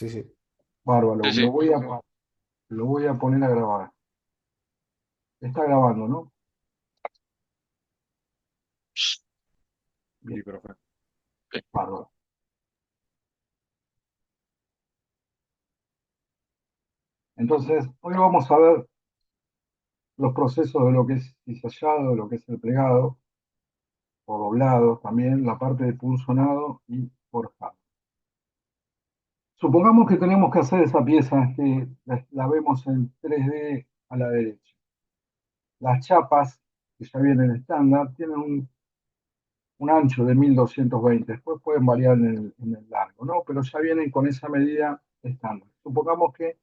Sí, sí. Bárbaro, Sí, sí. lo voy a poner a grabar. Está grabando, ¿no? Sí, Bien, perfecto. bárbaro. Entonces, hoy vamos a ver los procesos de lo que es cizallado, de lo que es el plegado, o doblado también, la parte de punzonado y forjado. Supongamos que tenemos que hacer esa pieza que la vemos en 3D a la derecha. Las chapas, que ya vienen estándar, tienen un ancho de 1220. Después pueden variar en el largo, ¿no? Pero ya vienen con esa medida estándar. Supongamos que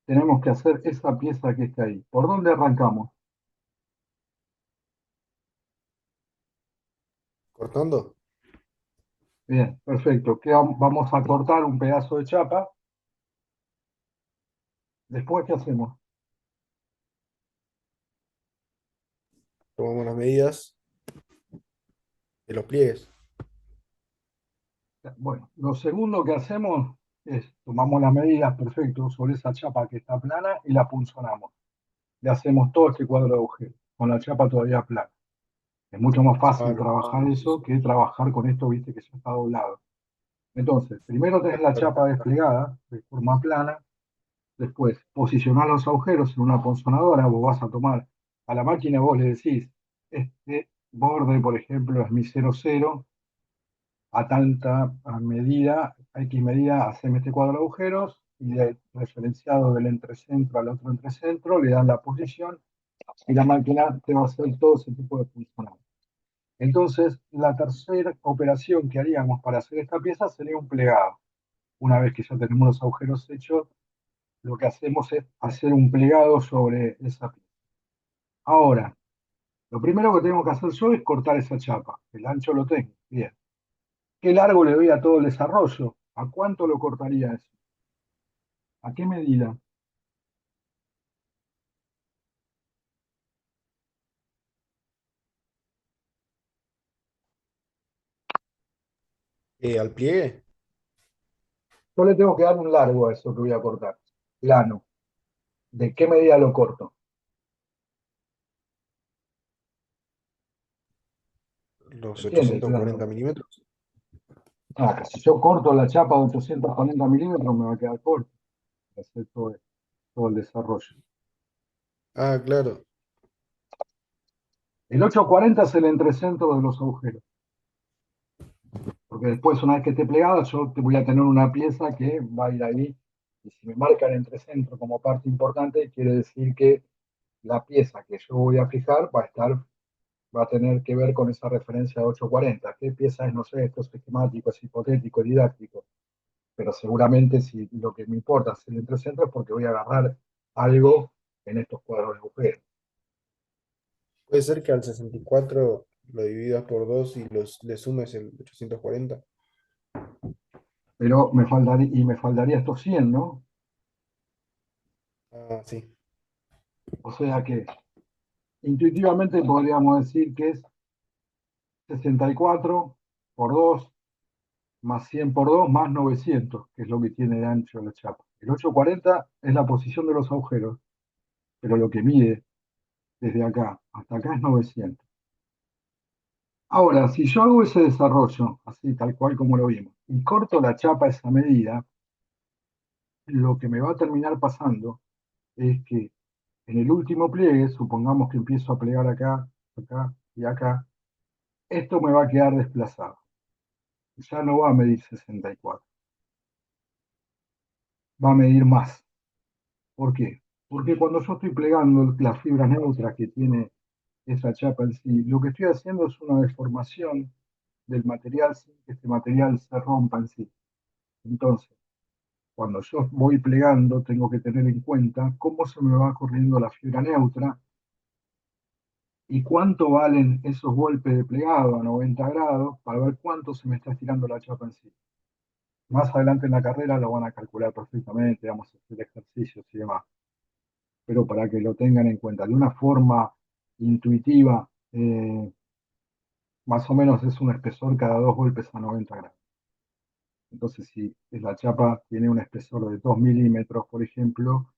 tenemos que hacer esa pieza que está ahí. ¿Por dónde arrancamos? ¿Cortando? Bien, perfecto. Vamos a cortar un pedazo de chapa. Después, ¿qué hacemos? Tomamos las medidas de los pliegues. Bueno, lo segundo que hacemos es tomamos las medidas, perfecto, sobre esa chapa que está plana y la punzonamos. Le hacemos todo este cuadro de agujeros, con la chapa todavía plana. Es mucho más Ah, fácil no. trabajar Sí, sí. eso que trabajar con esto, viste, que ya está doblado. Entonces, primero tenés la Claro. chapa desplegada de forma plana, después posicionás los agujeros en una ponzonadora, vos vas a tomar a la máquina, vos le decís, este borde, por ejemplo, es mi 0,0, a tanta medida, a X medida, haceme este cuadro de agujeros, y referenciado del entrecentro al otro entrecentro, le dan la posición, y la máquina te va a hacer todo ese tipo de funcionamiento. Entonces, la tercera operación que haríamos para hacer esta pieza sería un plegado. Una vez que ya tenemos los agujeros hechos, lo que hacemos es hacer un plegado sobre esa pieza. Ahora, lo primero que tengo que hacer yo es cortar esa chapa. El ancho lo tengo. Bien. ¿Qué largo le doy a todo el desarrollo? ¿A cuánto lo cortaría eso? ¿A qué medida? ¿Al pliegue? Yo le tengo que dar un largo a eso que voy a cortar. Plano. ¿De qué medida lo corto? ¿Se Los entiende el 840 plano? milímetros. Ah, que si yo corto la chapa de 840 milímetros me va a quedar corto para hacer todo el desarrollo. Ah, claro. El 840 es el entrecentro de los agujeros, porque después, una vez que esté plegado, yo te voy a tener una pieza que va a ir ahí, y si me marca el entrecentro como parte importante, quiere decir que la pieza que yo voy a fijar va a tener que ver con esa referencia de 840. ¿Qué pieza es? No sé, esto es esquemático, es hipotético, es didáctico, pero seguramente si lo que me importa es el entrecentro es porque voy a agarrar algo en estos cuadros de agujeros. Puede ser que al 64 lo dividas por 2 y le sumes el 840. Pero me faltaría estos 100, ¿no? Ah, sí. O sea que intuitivamente podríamos decir que es 64 por 2 más 100 por 2 más 900, que es lo que tiene de ancho la chapa. El 840 es la posición de los agujeros, pero lo que mide desde acá hasta acá es 900. Ahora, si yo hago ese desarrollo, así tal cual como lo vimos, y corto la chapa a esa medida, lo que me va a terminar pasando es que en el último pliegue, supongamos que empiezo a plegar acá, acá y acá, esto me va a quedar desplazado. Ya no va a medir 64, va a medir más. ¿Por qué? Porque cuando yo estoy plegando las fibras neutras que tiene esa chapa en sí, lo que estoy haciendo es una deformación del material sin que este material se rompa en sí. Entonces, cuando yo voy plegando, tengo que tener en cuenta cómo se me va corriendo la fibra neutra y cuánto valen esos golpes de plegado a 90 grados para ver cuánto se me está estirando la chapa en sí. Más adelante en la carrera lo van a calcular perfectamente, vamos a hacer ejercicios y demás, pero para que lo tengan en cuenta de una forma intuitiva, más o menos es un espesor cada dos golpes a 90 grados. Entonces, si la chapa tiene un espesor de 2 milímetros, por ejemplo,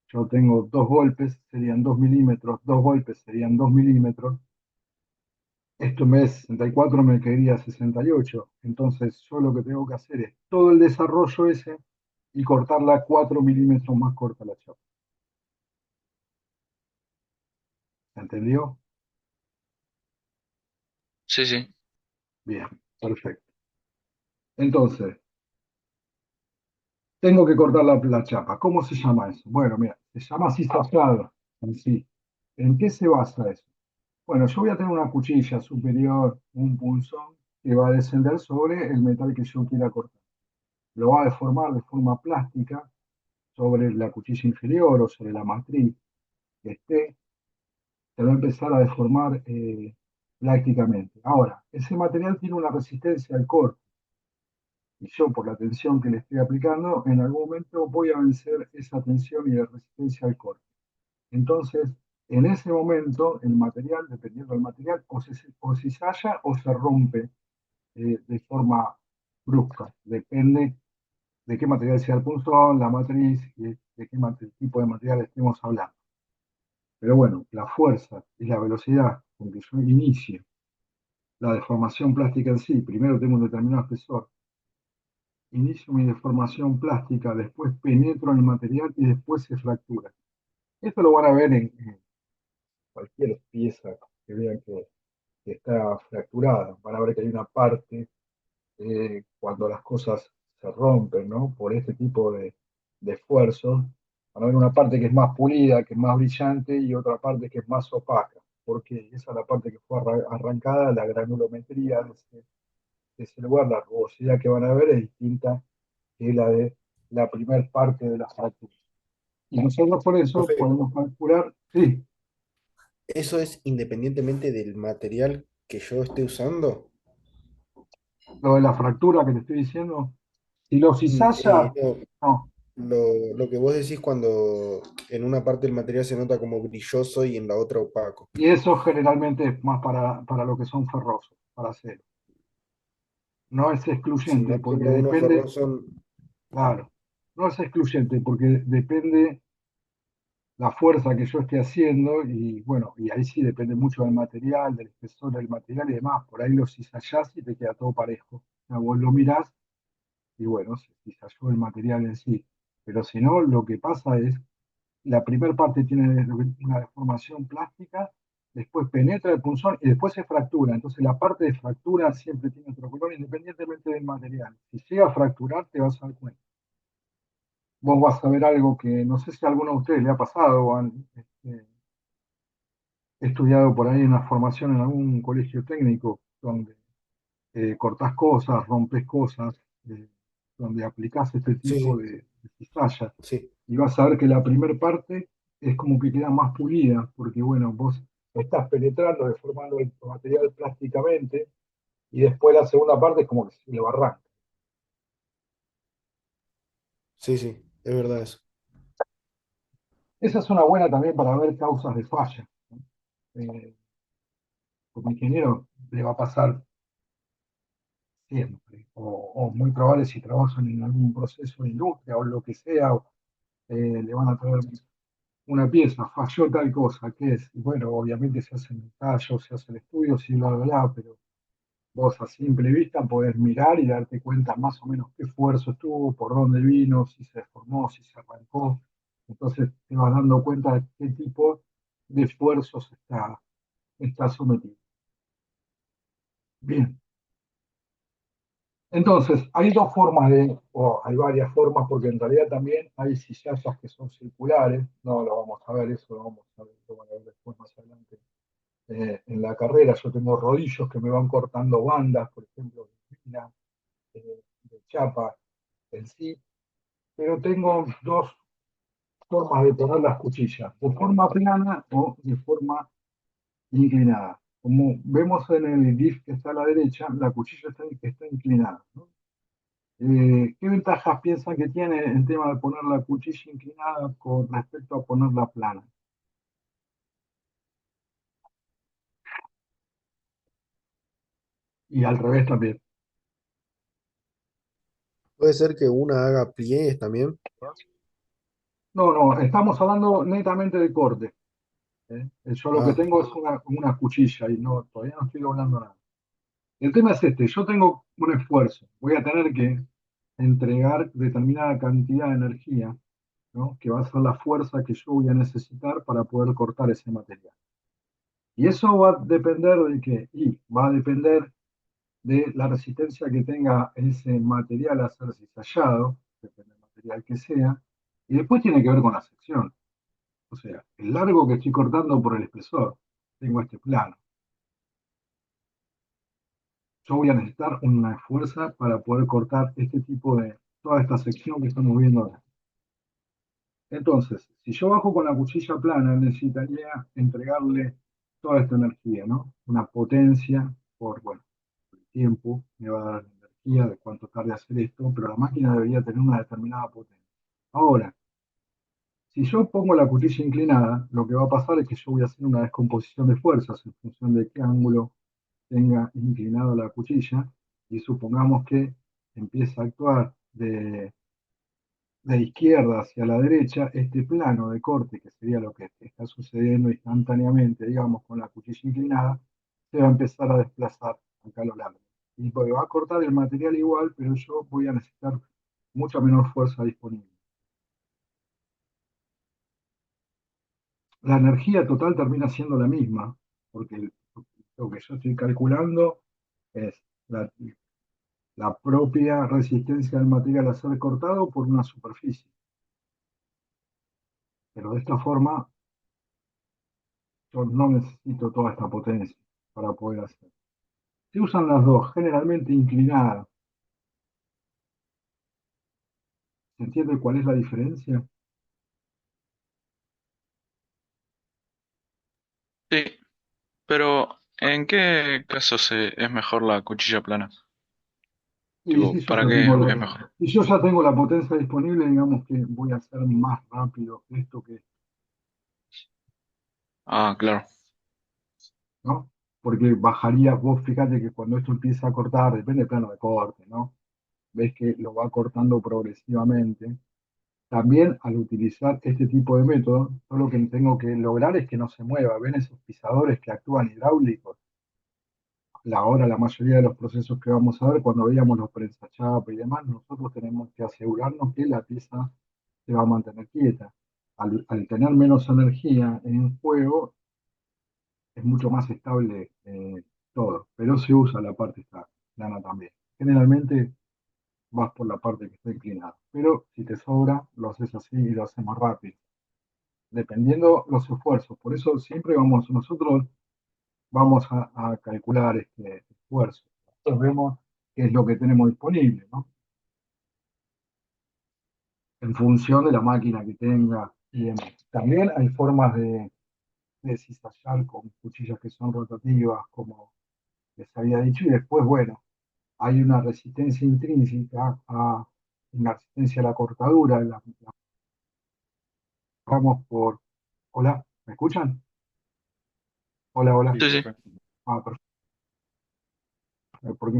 yo tengo dos golpes, serían 2 milímetros, dos golpes serían 2 milímetros. Esto en vez de 64 me quedaría 68. Entonces, yo lo que tengo que hacer es todo el desarrollo ese y cortarla 4 milímetros más corta la chapa. ¿Se entendió? Sí, sí. Bien, perfecto. Entonces, tengo que cortar la chapa. ¿Cómo se llama eso? Bueno, mira, se llama cizallado en sí. ¿En qué se basa eso? Bueno, yo voy a tener una cuchilla superior, un punzón, que va a descender sobre el metal que yo quiera cortar. Lo va a deformar de forma plástica sobre la cuchilla inferior o sobre la matriz que esté, se va a empezar a deformar prácticamente. Ahora, ese material tiene una resistencia al corte y yo por la tensión que le estoy aplicando, en algún momento voy a vencer esa tensión y la resistencia al corte. Entonces, en ese momento, el material, dependiendo del material, o se cizalla o se rompe de forma brusca. Depende de qué material sea el punzón, la matriz y de qué tipo de material estemos hablando. Pero bueno, la fuerza y la velocidad con que yo inicio la deformación plástica en sí, primero tengo un determinado espesor, inicio mi deformación plástica, después penetro en el material y después se fractura. Esto lo van a ver en cualquier pieza que vean que está fracturada. Van a ver que hay una parte cuando las cosas se rompen, ¿no? Por este tipo de esfuerzos, van a ver una parte que es más pulida, que es más brillante y otra parte que es más opaca, porque esa es la parte que fue arrancada, la granulometría de ese lugar, la rugosidad que van a ver es distinta que la de la primera parte de la fractura. Y nosotros por eso Profe, podemos calcular, sí, ¿eso es independientemente del material que yo esté usando? lo de la fractura que te estoy diciendo, si lo cizalla, No, no. lo que vos decís cuando en una parte del material se nota como brilloso y en la otra opaco. Y eso generalmente es más para lo que son ferrosos, para acero. No es Si excluyente no porque tengo uno depende, ferroso, claro, no es excluyente porque depende la fuerza que yo esté haciendo y bueno, y ahí sí depende mucho del material, del espesor del material y demás. Por ahí lo cizallás y te queda todo parejo. O sea, vos lo mirás y bueno, se cizalló el material en sí. Pero si no, lo que pasa es, la primera parte tiene una deformación plástica, después penetra el punzón y después se fractura. Entonces la parte de fractura siempre tiene otro color independientemente del material. Si llega a fracturar, te vas a dar cuenta. Vos vas a ver algo que no sé si a alguno de ustedes le ha pasado o han estudiado por ahí una formación en algún colegio técnico donde cortás cosas, rompes cosas, eh, donde aplicás este sí, tipo sí, de cizalla. sí, Y vas a ver que la primera parte es como que queda más pulida, porque bueno, vos estás penetrando, deformando el material plásticamente, y después la segunda parte es como que se le barranca. sí, sí, es verdad eso. Esa es una buena también para ver causas de falla. Eh, Como ingeniero le va a pasar siempre, o muy probable si trabajan en algún proceso de industria o lo que sea, le van a traer una pieza, falló tal cosa, ¿qué es? Y bueno, obviamente se hacen ensayos, se hacen estudios y bla, bla, bla, pero vos a simple vista podés mirar y darte cuenta más o menos qué esfuerzo estuvo, por dónde vino, si se deformó, si se arrancó. Entonces te vas dando cuenta de qué tipo de esfuerzos está sometido. Bien, entonces hay dos formas o hay varias formas, porque en realidad también hay sillazas que son circulares, no lo vamos a ver, eso lo vamos a ver, lo van a ver después más adelante. En la carrera yo tengo rodillos que me van cortando bandas, por ejemplo, de fibra, de chapa en sí, pero tengo dos formas de poner las cuchillas, de forma plana o de forma inclinada. Como vemos en el GIF que está a la derecha, la cuchilla está inclinada, ¿no? ¿Qué ventajas piensan que tiene el tema de poner la cuchilla inclinada con respecto a ponerla plana? Y al revés también. Puede ser que una haga pliegues también. No, no, estamos hablando netamente de corte. ¿Eh? Yo lo que Ah, tengo es una cuchilla y no, todavía no estoy doblando nada. El tema es este, yo tengo un esfuerzo, voy a tener que entregar determinada cantidad de energía, ¿no? Que va a ser la fuerza que yo voy a necesitar para poder cortar ese material. Y eso va a depender de qué, y va a depender de la resistencia que tenga ese material a ser cizallado, depende del material que sea, y después tiene que ver con la sección. O sea, el largo que estoy cortando por el espesor, tengo este plano. Yo voy a necesitar una fuerza para poder cortar este tipo de, toda esta sección que estamos viendo ahora. Entonces, si yo bajo con la cuchilla plana, necesitaría entregarle toda esta energía, ¿no? Una potencia por, bueno, el tiempo me va a dar la energía de cuánto tarde hacer esto, pero la máquina debería tener una determinada potencia. Ahora, si yo pongo la cuchilla inclinada, lo que va a pasar es que yo voy a hacer una descomposición de fuerzas en función de qué ángulo tenga inclinado la cuchilla, y supongamos que empieza a actuar de izquierda hacia la derecha, este plano de corte, que sería lo que está sucediendo instantáneamente, digamos, con la cuchilla inclinada, se va a empezar a desplazar acá a lo largo. Y porque va a cortar el material igual, pero yo voy a necesitar mucha menor fuerza disponible. La energía total termina siendo la misma, porque lo que yo estoy calculando es la propia resistencia del material a ser cortado por una superficie. Pero de esta forma yo no necesito toda esta potencia para poder hacer. Se usan las dos, generalmente inclinadas. ¿Se entiende cuál es la diferencia? Sí, pero ¿en qué caso es mejor la cuchilla plana? Y Tipo, ¿para qué es mejor? si yo ya tengo la potencia disponible, digamos que voy a hacer más rápido esto que, Ah, claro. ¿no? Porque bajaría, vos fíjate que cuando esto empieza a cortar, depende del plano de corte, ¿no? Ves que lo va cortando progresivamente. También al utilizar este tipo de método, yo lo que tengo que lograr es que no se mueva. ¿Ven esos pisadores que actúan hidráulicos? Ahora la mayoría de los procesos que vamos a ver, cuando veíamos los prensachapa y demás, nosotros tenemos que asegurarnos que la pieza se va a mantener quieta. Al tener menos energía en juego, es mucho más estable todo, pero se usa la parte esta plana también. Generalmente vas por la parte que está inclinada, pero si te sobra, lo haces así y lo haces más rápido, dependiendo los esfuerzos. Por eso siempre nosotros vamos a calcular este esfuerzo. Nosotros vemos qué es lo que tenemos disponible, ¿no? En función de la máquina que tenga y demás. También hay formas de cizallar con cuchillas que son rotativas, como les había dicho, y después, bueno, hay una resistencia intrínseca una resistencia a la cortadura, vamos por, hola, ¿me escuchan? Hola, hola. Sí, sí. Ah, perfecto, porque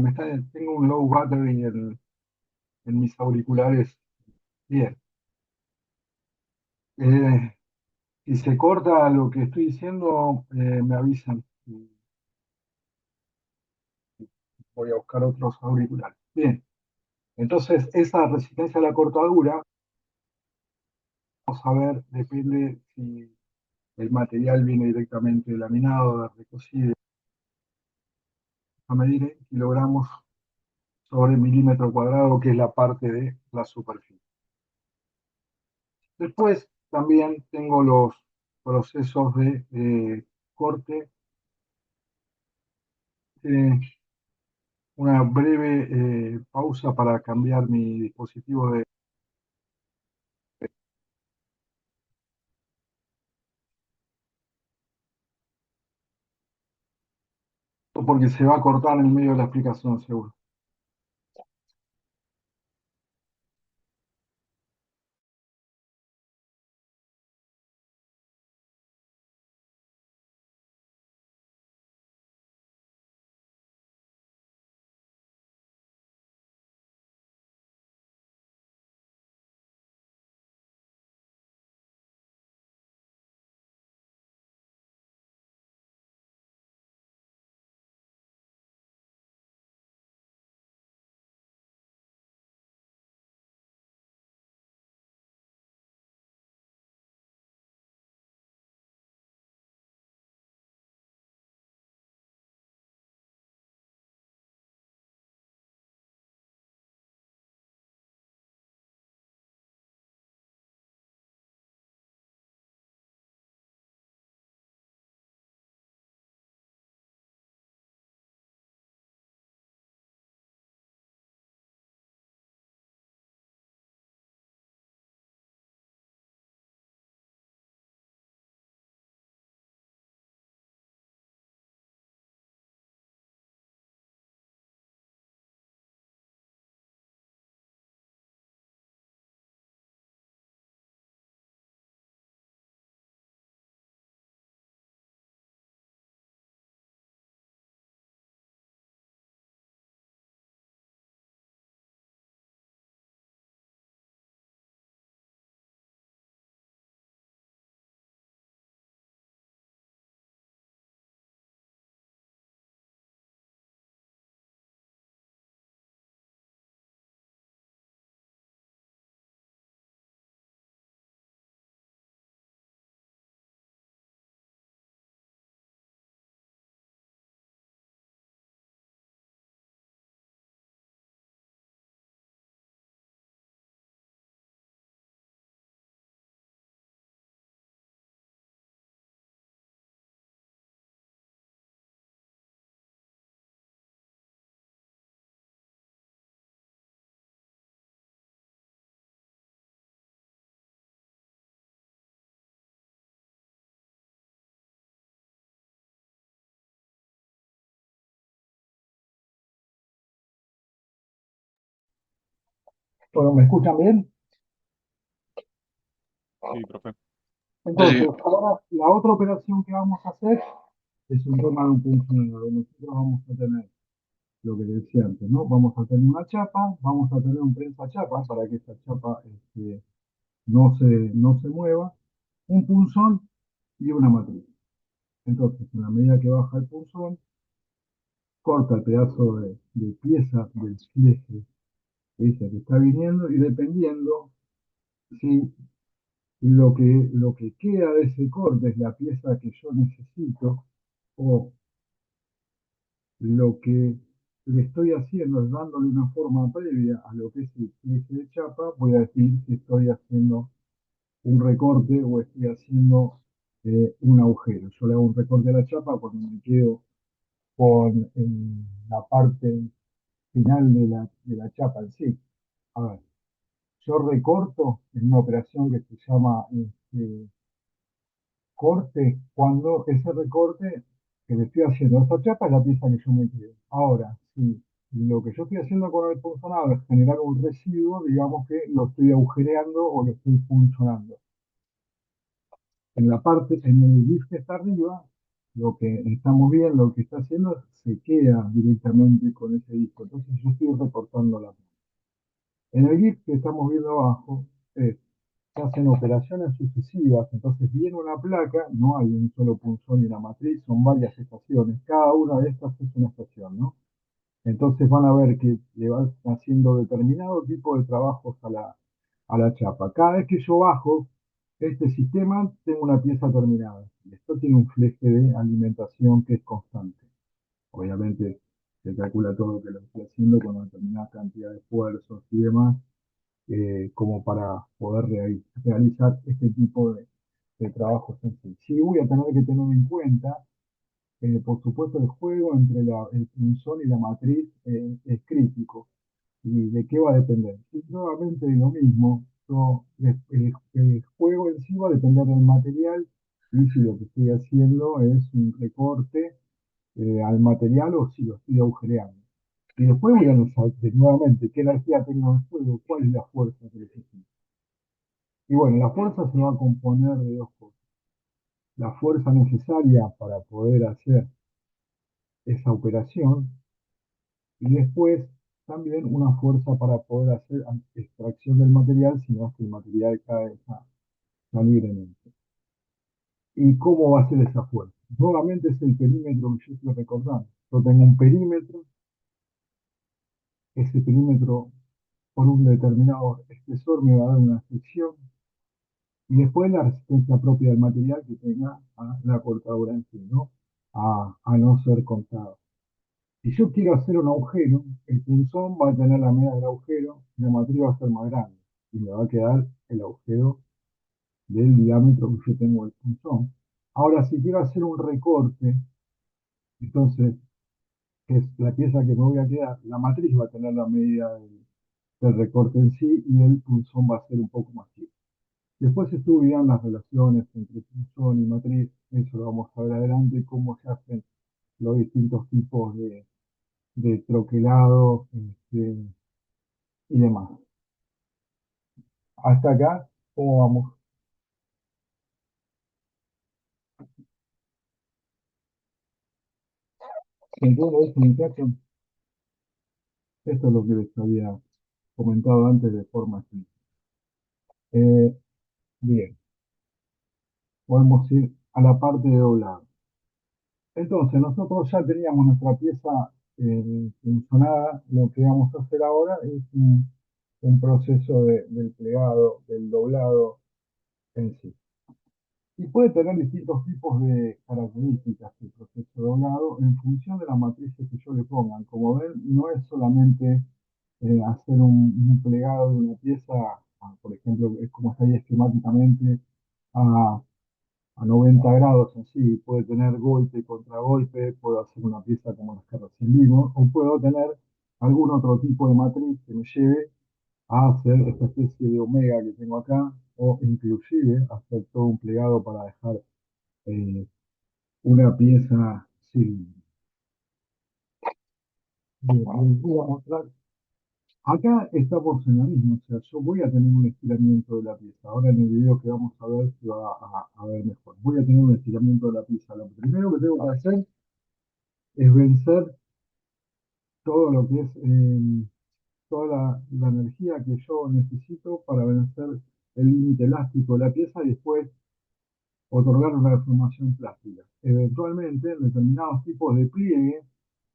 tengo un low battery en mis auriculares. Bien. Eh, si se corta lo que estoy diciendo, me avisan y voy a buscar otros auriculares. Bien, entonces esa resistencia a la cortadura, vamos a ver, depende si el material viene directamente laminado, de recocido, a medir en kilogramos sobre milímetro cuadrado, que es la parte de la superficie. Después también tengo los procesos de corte, eh, una breve pausa para cambiar mi dispositivo de porque se va a cortar en el medio de la explicación, seguro. Bueno, ¿me escuchan bien? Sí, profe. Sí, Entonces, sí. ahora la otra operación que vamos a hacer es un tema de un funcionario. Nosotros vamos a tener lo que decía antes, ¿no? Vamos a tener una chapa, vamos a tener un prensa chapa para que esa chapa no se mueva, un punzón y una matriz. Entonces, en la medida que baja el punzón, corta el pedazo de pieza del fleje que está viniendo y dependiendo si lo que queda de ese corte es la pieza que yo necesito o lo que le estoy haciendo es dándole una forma previa a lo que es el fleje de chapa, voy a decir si estoy haciendo un recorte o estoy haciendo un agujero. Yo le hago un recorte a la chapa cuando me quedo con la parte final de la chapa en sí. A ver, yo recorto en una operación que se llama corte cuando ese recorte que le estoy haciendo a esta chapa es la pieza que yo me quedo. Ahora, si lo que yo estoy haciendo con el punzonado es generar un residuo, digamos que lo estoy agujereando o lo estoy punzonando. En la parte, en el GIF que está arriba, lo que estamos viendo, lo que está haciendo, se queda directamente con ese disco. Entonces yo estoy recortando la. En el GIF que estamos viendo abajo, se hacen operaciones sucesivas, entonces viene una placa, no hay un solo punzón y una matriz, son varias estaciones, cada una de estas es una estación, ¿no? Entonces van a ver que le van haciendo determinado tipo de trabajos a la chapa. Cada vez que yo bajo este sistema, tengo una pieza terminada. Esto tiene un fleje de alimentación que es constante. Obviamente se calcula todo lo que lo estoy haciendo con una determinada cantidad de esfuerzos y demás, como para poder realizar este tipo de trabajos en sí. Sí voy a tener que tener en cuenta, por supuesto, el juego entre el punzón y la matriz es crítico. ¿Y de qué va a depender? Y nuevamente de lo mismo, el juego en sí va a depender del material y si lo que estoy haciendo es un recorte al material o si lo estoy agujereando. Y después voy a analizar nuevamente qué energía tengo en el juego, cuál es la fuerza que necesito. Y bueno, la fuerza se va a componer de dos cosas. La fuerza necesaria para poder hacer esa operación y después también una fuerza para poder hacer extracción del material si no es que el material cae libremente. ¿Y cómo va a ser esa fuerza? Nuevamente es el perímetro que yo estoy recordando. Yo tengo un perímetro, ese perímetro por un determinado espesor me va a dar una fricción y después la resistencia propia del material que tenga a la cortadura en sí, ¿no? A no ser cortado. Si yo quiero hacer un agujero, el punzón va a tener la medida del agujero y la matriz va a ser más grande y me va a quedar el agujero del diámetro que yo tengo del punzón. Ahora, si quiero hacer un recorte, entonces, que es la pieza que me voy a quedar, la matriz va a tener la medida del recorte en sí y el punzón va a ser un poco más chico. Después estudian las relaciones entre punzón y matriz, eso lo vamos a ver adelante, cómo se hacen los distintos tipos de troquelado y demás. Hasta acá, ¿cómo vamos? ¿Se entiende esto, muchachos? Esto es lo que les había comentado antes de forma simple. Eh, bien, podemos ir a la parte de doblado. Entonces, nosotros ya teníamos nuestra pieza funcionada. Lo que vamos a hacer ahora es un proceso del plegado, del doblado en sí. Y puede tener distintos tipos de características el proceso de doblado en función de las matrices que yo le ponga. Como ven, no es solamente hacer un plegado de una pieza, por ejemplo, es como está ahí esquemáticamente, a, a 90 grados en sí. Puede tener golpe y contragolpe, puedo hacer una pieza como las que recién vimos, o puedo tener algún otro tipo de matriz que me lleve a hacer esta especie de omega que tengo acá, o inclusive hacer todo un plegado para dejar eh, una pieza cilíndrica. Bien, les voy a mostrar Acá estamos en la misma, o sea, yo voy a tener un estiramiento de la pieza. Ahora en el video que vamos a ver se va a ver mejor. Voy a tener un estiramiento de la pieza. Lo primero que tengo que hacer es vencer todo lo que es toda la energía que yo necesito para vencer el límite elástico de la pieza y después otorgar una deformación plástica. Eventualmente, en determinados tipos de pliegue,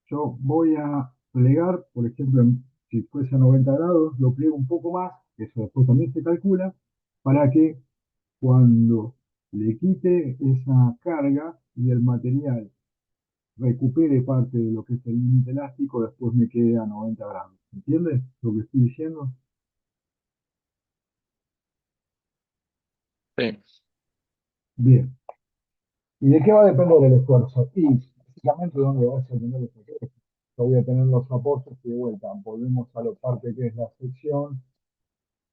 yo voy a plegar, por ejemplo, si fuese a 90 grados, lo pliego un poco más, que eso después también se calcula, para que cuando le quite esa carga y el material recupere parte de lo que es el límite elástico, después me quede a 90 grados. ¿Entiendes lo que estoy diciendo? Sí. Bien. ¿Y de qué va a depender el esfuerzo? Y básicamente de dónde vas a tener los soportes. Yo voy a tener los soportes y de vuelta volvemos a la parte que es la sección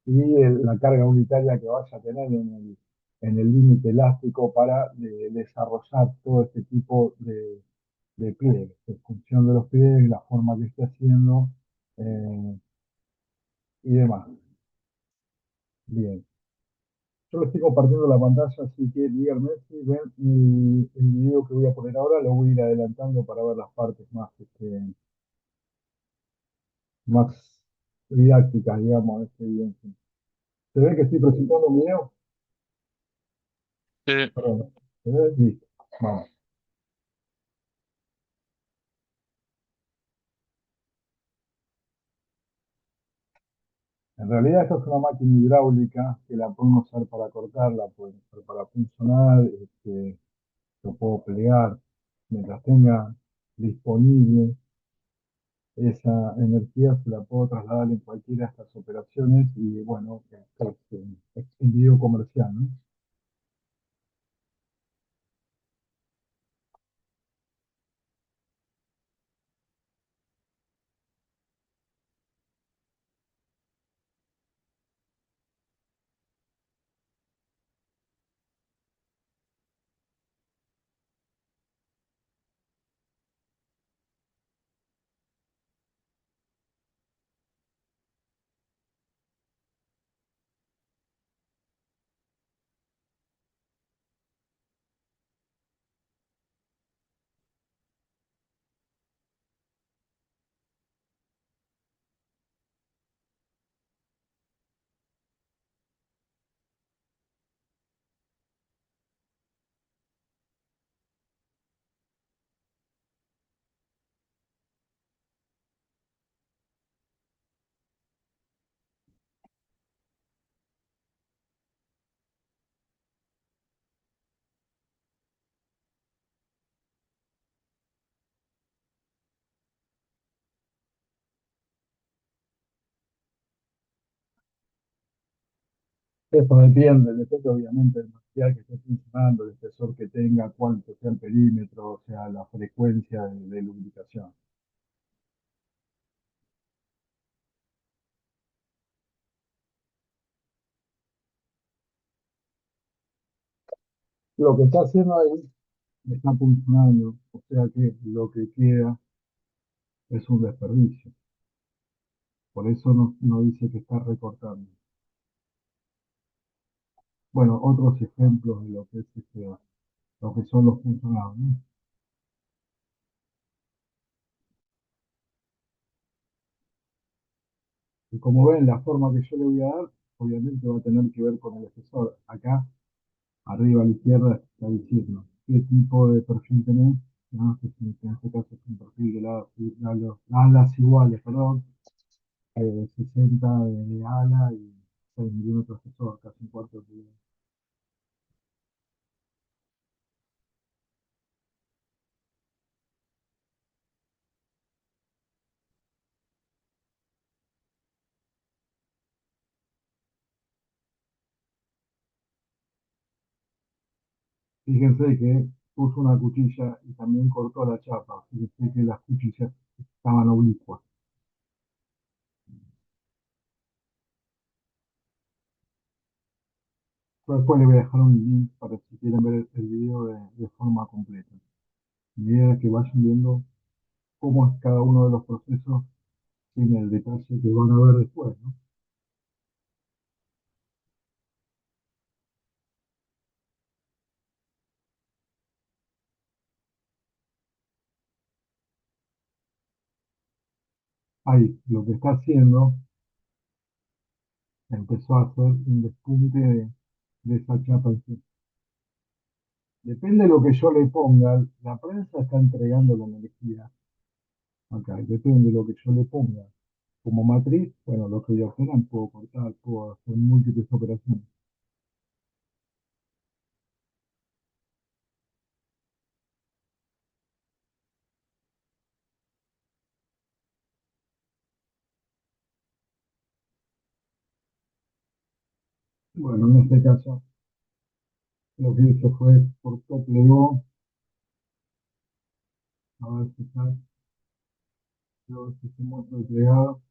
y la carga unitaria que vaya a tener en el límite elástico para desarrollar todo este tipo de pliegues, en función de los pliegues, la forma que esté haciendo y demás. Bien. Yo les estoy compartiendo la pantalla, así que díganme si ven el video que voy a poner ahora, lo voy a ir adelantando para ver las partes más, más didácticas, digamos, de este video. ¿Se ve que estoy presentando un video? Sí. Perdón. ¿Se ve? Listo. Vamos. En realidad esto es una máquina hidráulica que la pueden usar para cortar, la pueden usar para funcionar, lo puedo plegar mientras tenga disponible esa energía, se la puedo trasladar en cualquiera de estas operaciones y bueno, es un video comercial, ¿no? Esto depende obviamente del material que esté funcionando, el espesor que tenga, cuánto sea el perímetro, o sea, la frecuencia de lubricación. Lo que está haciendo ahí está funcionando, o sea que lo que queda es un desperdicio. Por eso no dice que está recortando. Bueno, otros ejemplos de lo que es lo que son los funcionados, ¿no? Y como ven, la forma que yo le voy a dar, obviamente va a tener que ver con el espesor. Acá, arriba a la izquierda, está diciendo qué tipo de perfil tenés, ¿no? Que en este caso es un perfil de alas iguales, perdón, 60 de ala y 6 milímetros de espesor, casi un cuarto de Fíjense que puso una cuchilla y también cortó la chapa. Fíjense que las cuchillas estaban oblicuas. Yo después les voy a dejar un link para si quieren ver el video de forma completa. Mi idea es que vayan viendo cómo es cada uno de los procesos tiene el detalle que van a ver después, ¿no? Ahí, lo que está haciendo, empezó a hacer un despunte de esa chapa en sí. Depende de lo que yo le ponga, la prensa está entregando la energía acá, y depende de lo que yo le ponga. Como matriz, bueno, lo que voy a operar, puedo cortar, puedo hacer múltiples operaciones. Bueno, en este caso, lo que hizo fue por top legó, a ver si está, a ver si se muestra el plegado.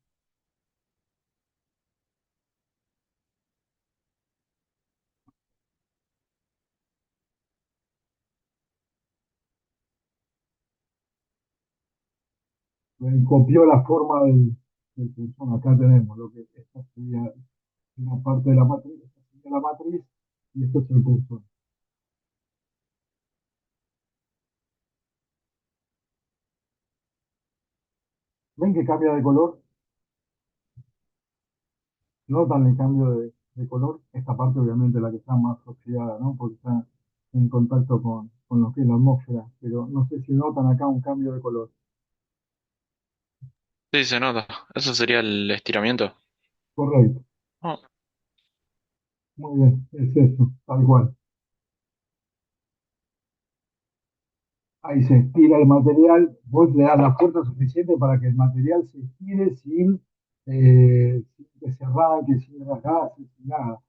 Copió la forma del pulsón. Acá tenemos lo que esta sería una parte de la matriz, esta sería la matriz y esto es el pulsón. ¿Ven que cambia de color? ¿Notan el cambio de color? Esta parte obviamente la que está más oxidada, ¿no? Porque está en contacto con lo que es la atmósfera, pero no sé si notan acá un cambio de color. Sí, se nota. Eso sería el estiramiento. Correcto. Oh, Muy bien, es eso, tal cual. Ahí se estira el material, vos le das la fuerza suficiente para que el material se estire sin que se arranque, sin rasgarse, sin nada.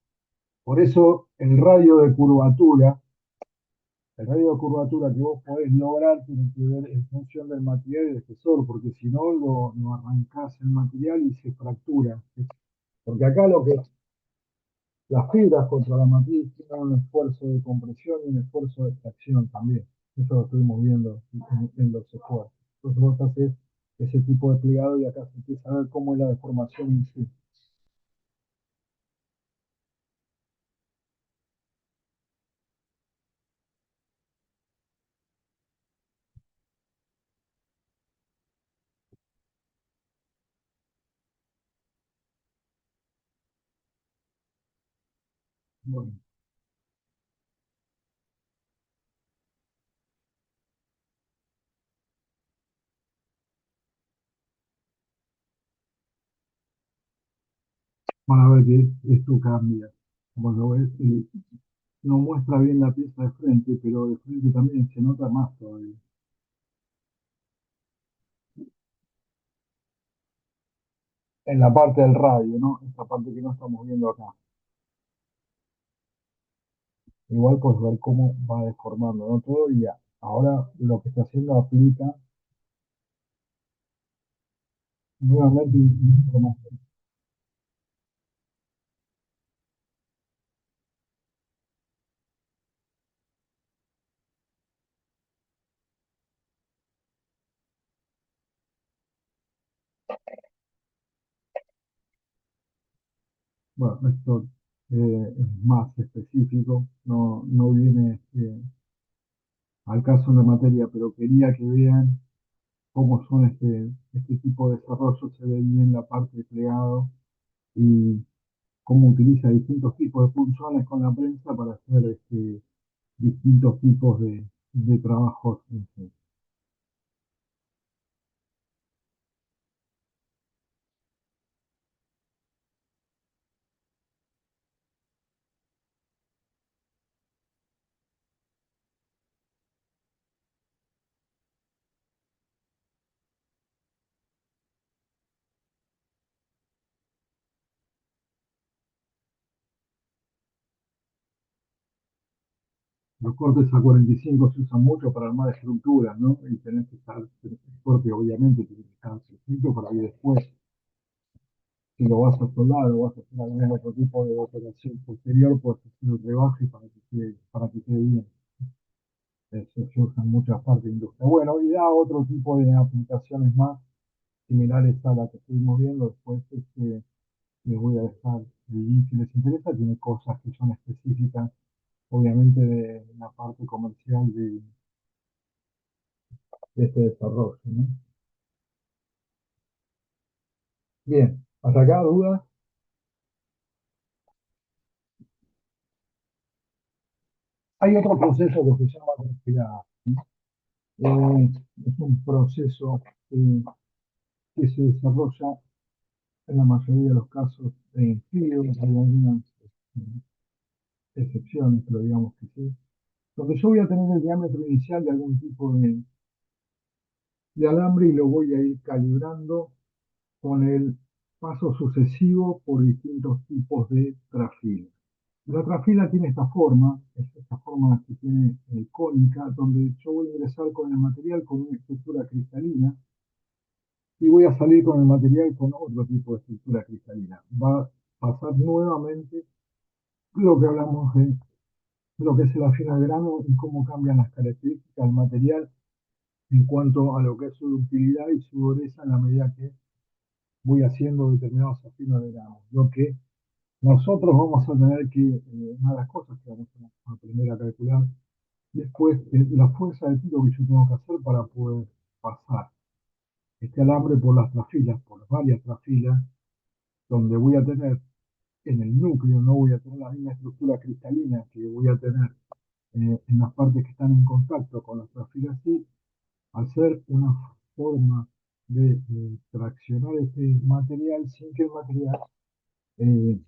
Por eso el radio de curvatura que vos podés lograr tiene que ver en función del material y del espesor, porque si no lo arrancás el material y se fractura. Porque acá lo que las fibras contra la matriz tienen un esfuerzo de compresión y un esfuerzo de tracción también. Eso lo estuvimos viendo en los esfuerzos. Entonces vos haces ese tipo de plegado y acá se empieza a ver cómo es la deformación en sí. Bueno, van a ver que esto cambia. Como lo ves, no muestra bien la pieza de frente, pero de frente también se nota más todavía. En la parte del radio, ¿no? Esta parte que no estamos viendo acá. Igual puedes ver cómo va deformando, ¿no? Todo y ya. Ahora lo que está haciendo aplica nuevamente información. Bueno, esto es más específico, no viene al caso en la materia, pero quería que vean cómo son este tipo de desarrollo, se ve bien la parte de plegado y cómo utiliza distintos tipos de punzones con la prensa para hacer distintos tipos de trabajos. Los cortes a 45 se usan mucho para armar estructuras, ¿no? Y tenés que estar, el corte obviamente tiene que estar cerquito para que después, si lo vas a soldar o vas a hacer algún otro tipo de operación posterior, pues hacer el rebaje para que quede bien. Eso se usa en muchas partes de la industria. Bueno, y da otro tipo de aplicaciones más similares a la que estuvimos viendo. Después les voy a dejar el link si les interesa. Tiene cosas que son específicas, obviamente, de la parte comercial de este desarrollo, ¿no? Bien, hasta acá, dudas. Hay otro proceso que se llama transpirada. Es un proceso que se desarrolla en la mayoría de los casos en frío, hay algunas excepciones, pero digamos que sí. Donde yo voy a tener el diámetro inicial de algún tipo de alambre y lo voy a ir calibrando con el paso sucesivo por distintos tipos de trafila. La trafila tiene esta forma, es esta forma que tiene cónica, donde yo voy a ingresar con el material con una estructura cristalina y voy a salir con el material con otro tipo de estructura cristalina. Va a pasar nuevamente lo que hablamos de lo que es el afino al grano y cómo cambian las características del material en cuanto a lo que es su ductilidad y su dureza en la medida que voy haciendo determinados afinos de grano. Lo que nosotros vamos a tener que, una de las cosas que vamos a aprender a calcular después, es la fuerza de tiro que yo tengo que hacer para poder pasar este alambre por las trafilas, por las varias trafilas, donde voy a tener en el núcleo, no voy a tener la misma estructura cristalina que voy a tener en las partes que están en contacto con las trafilas, y hacer una forma de traccionar este material sin que el material eh,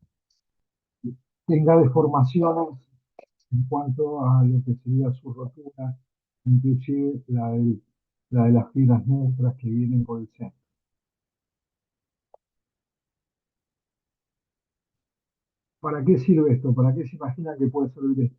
tenga deformaciones en cuanto a lo que sería su rotura, inclusive la de las fibras neutras que vienen por el centro. ¿Para qué sirve esto? ¿Para qué se imagina que puede servir esto?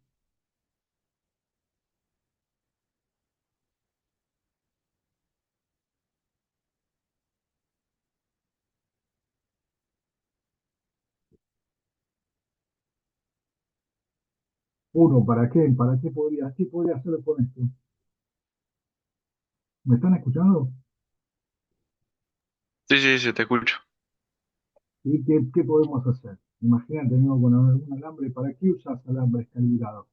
Uno, ¿para qué? ¿Qué podría hacer con esto? ¿Me están escuchando? Sí, sí, sí, te escucho. ¿Y qué podemos hacer? Imagínate, vengo con algún alambre. ¿Para qué usas alambres calibrados?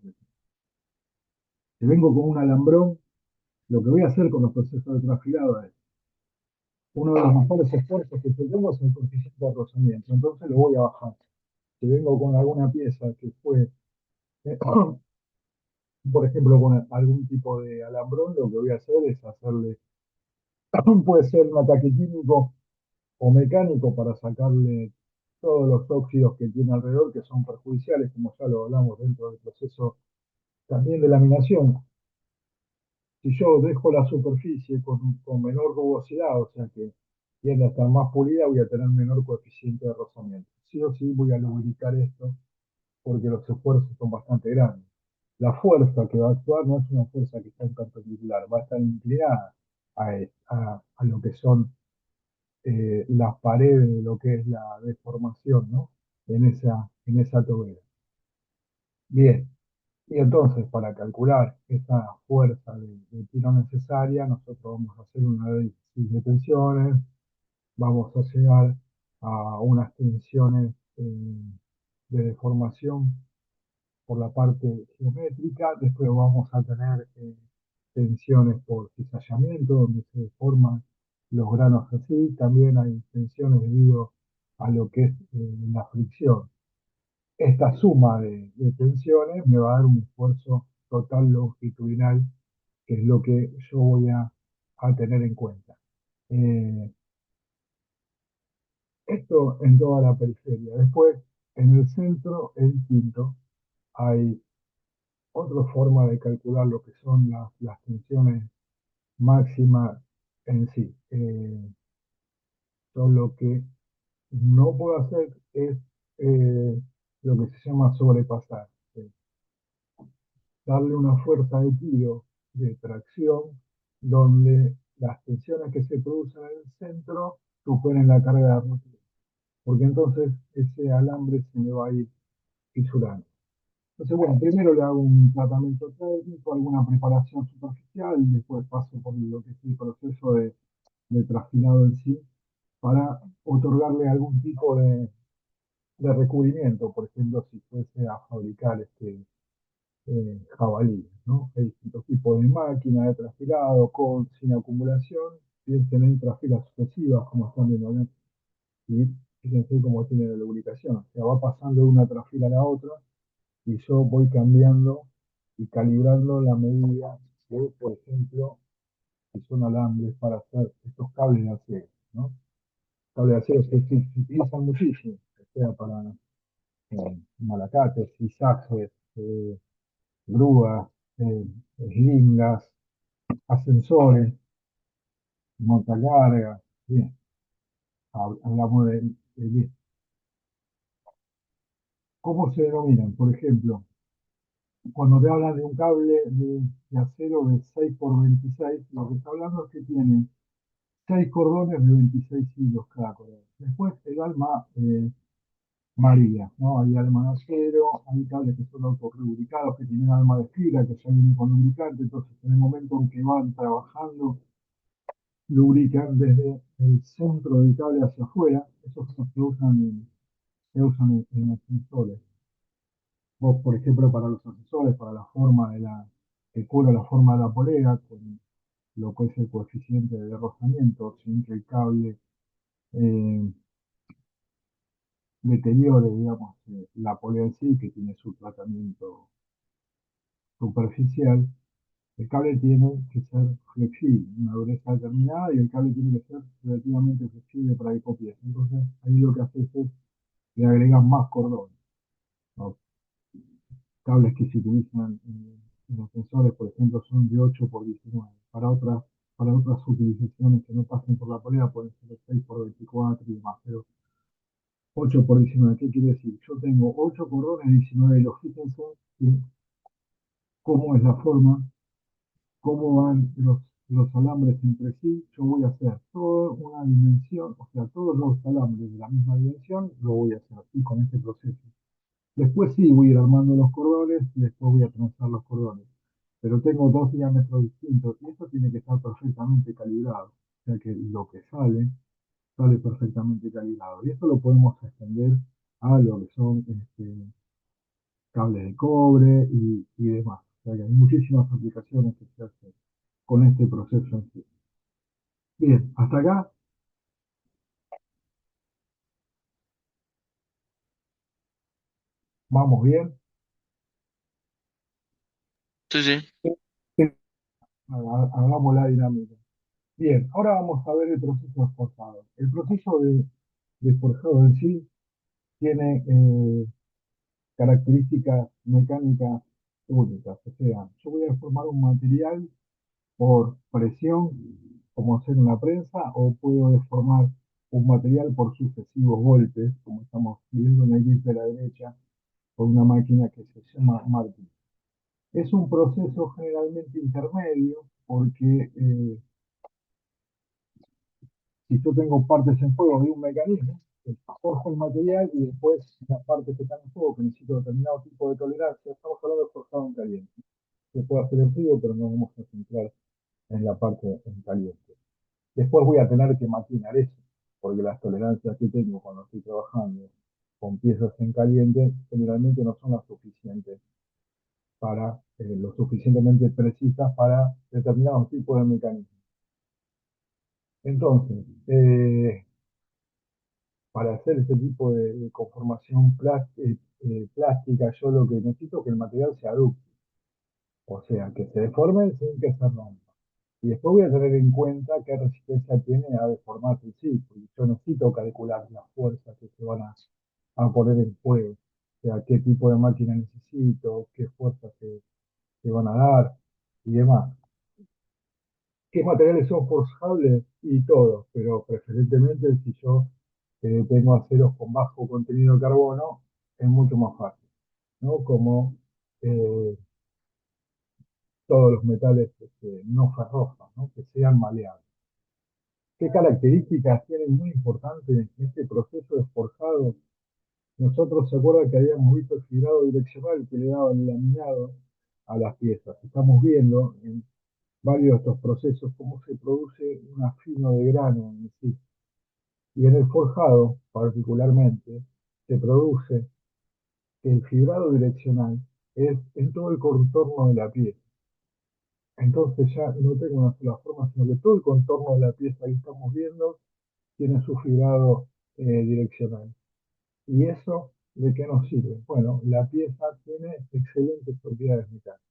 Si vengo con un alambrón, lo que voy a hacer con los procesos de trasfilado es uno de los mejores esfuerzos que yo tengo es el coeficiente de rozamiento. Entonces lo voy a bajar. Si vengo con alguna pieza que fue, eh, por ejemplo, con algún tipo de alambrón, lo que voy a hacer es hacerle, puede ser un ataque químico o mecánico para sacarle todos los óxidos que tiene alrededor, que son perjudiciales, como ya lo hablamos dentro del proceso también de laminación. Si yo dejo la superficie con menor rugosidad, o sea que tiende a estar más pulida, voy a tener menor coeficiente de rozamiento. Sí o sí voy a lubricar esto porque los esfuerzos son bastante grandes. La fuerza que va a actuar no es una fuerza que está en perpendicular, va a estar inclinada a lo que son las paredes de lo que es la deformación, ¿no? En esa tobera. Bien, y entonces para calcular esa fuerza de tiro necesaria, nosotros vamos a hacer un análisis de tensiones, vamos a llegar a unas tensiones de deformación por la parte geométrica, después vamos a tener tensiones por cizallamiento, donde se deforman los granos así, también hay tensiones debido a lo que es la fricción. Esta suma de tensiones me va a dar un esfuerzo total longitudinal, que es lo que yo voy a tener en cuenta. Eh, Esto en toda la periferia. Después, en el centro es distinto. Hay otra forma de calcular lo que son las tensiones máximas en sí. Yo lo que no puedo hacer es lo que se llama sobrepasar. Darle una fuerza de tiro, de tracción, donde las tensiones que se producen en el centro superen la carga de rotura. Porque entonces ese alambre se me va a ir fisurando. Entonces, bueno, primero le hago un tratamiento técnico, alguna preparación superficial, y después paso por lo que es el proceso de trasfilado en sí, para otorgarle algún tipo de recubrimiento, por ejemplo, si fuese a fabricar jabalíes, ¿no? Hay distintos tipos de máquinas de trasfilado con, sin acumulación, tienen trasfilas sucesivas, como están viendo acá, y fíjense cómo tiene la lubricación, o sea, va pasando de una trasfila a la otra, y yo voy cambiando y calibrando la medida de, por ejemplo, si son alambres para hacer estos cables de acero, ¿no? Cables de acero se utilizan muchísimo, o sea, para malacates, fisajes, grúas, eh, eslingas, ascensores, montacargas, bien, hablamos de cómo se denominan, por ejemplo, cuando te hablan de un cable de acero de 6 por 26, lo que está hablando es que tiene 6 cordones de 26 hilos cada cordón. Después el alma varía, ¿no? Hay alma de acero, hay cables que son autorrubricados, que tienen alma de fibra, que ya vienen con lubricante, entonces en el momento en que van trabajando, lubrican desde el centro del cable hacia afuera, esos son los que se usan en ascensores. Vos, por ejemplo, para los ascensores, para la forma el culo, la forma de la polea, con lo que es el coeficiente de rozamiento, sin que el cable eh, deteriore, digamos, la polea en sí, que tiene su tratamiento superficial, el cable tiene que ser flexible, una dureza determinada, y el cable tiene que ser relativamente flexible para que copie. Entonces, ahí lo que haces es le agregan más cordón, ¿no? Cables que se utilizan en los sensores, por ejemplo, son de 8 por 19. Para otras utilizaciones que no pasen por la polea pueden ser de 6 por 24 y demás. Pero 8 por 19, ¿qué quiere decir? Yo tengo 8 cordones, 19 hilos. Fíjense cómo es la forma, cómo van los alambres entre sí. Yo voy a hacer toda una dimensión, o sea, todos los alambres de la misma dimensión, lo voy a hacer así con este proceso. Después sí, voy a ir armando los cordones y después voy a trenzar los cordones. Pero tengo dos diámetros distintos y esto tiene que estar perfectamente calibrado. O sea que lo que sale perfectamente calibrado. Y esto lo podemos extender a lo que son cables de cobre y demás. O sea que hay muchísimas aplicaciones que se hacen con este proceso en sí. Bien, hasta acá vamos bien. Sí, sí. Hagamos la dinámica. Bien, ahora vamos a ver el proceso de forjado. El proceso de forjado en sí tiene características mecánicas únicas. O sea, yo voy a formar un material por presión, como hacer una prensa, o puedo deformar un material por sucesivos golpes, como estamos viendo en el GIF de la derecha, con una máquina que se llama Martin. Es un proceso generalmente intermedio porque si yo tengo partes en juego de un mecanismo, forjo el material y después las partes que están en juego, que necesito determinado tipo de tolerancia, estamos hablando de forjado en caliente. Se puede hacer en frío, pero no vamos a centrar en la parte en caliente. Después voy a tener que maquinar eso, porque las tolerancias que tengo cuando estoy trabajando con piezas en caliente generalmente no son las suficientes para, lo suficientemente precisas para determinados tipos de mecanismos. Entonces, para hacer este tipo de conformación plástica, yo lo que necesito es que el material se adapte, o sea, que se deforme sin que se rompa. Y después voy a tener en cuenta qué resistencia tiene a deformarse en sí, porque yo necesito calcular las fuerzas que se van a poner en juego. O sea, qué tipo de máquina necesito, qué fuerzas se van a dar y demás. ¿Qué materiales son forjables? Y todo, pero preferentemente si yo tengo aceros con bajo contenido de carbono, es mucho más fácil, ¿no? Como eh, todos los metales no ferrosos, ¿no? Que sean maleables. ¿Qué características tienen muy importantes este proceso de forjado? Nosotros se acuerdan que habíamos visto el fibrado direccional que le daba el laminado a las piezas. Estamos viendo en varios de estos procesos cómo se produce un afino de grano en sí. Y en el forjado, particularmente, se produce que el fibrado direccional es en todo el contorno de la pieza. Entonces ya no tengo una sola forma, sino que todo el contorno de la pieza que estamos viendo tiene su fibrado direccional. ¿Y eso de qué nos sirve? Bueno, la pieza tiene excelentes propiedades mecánicas.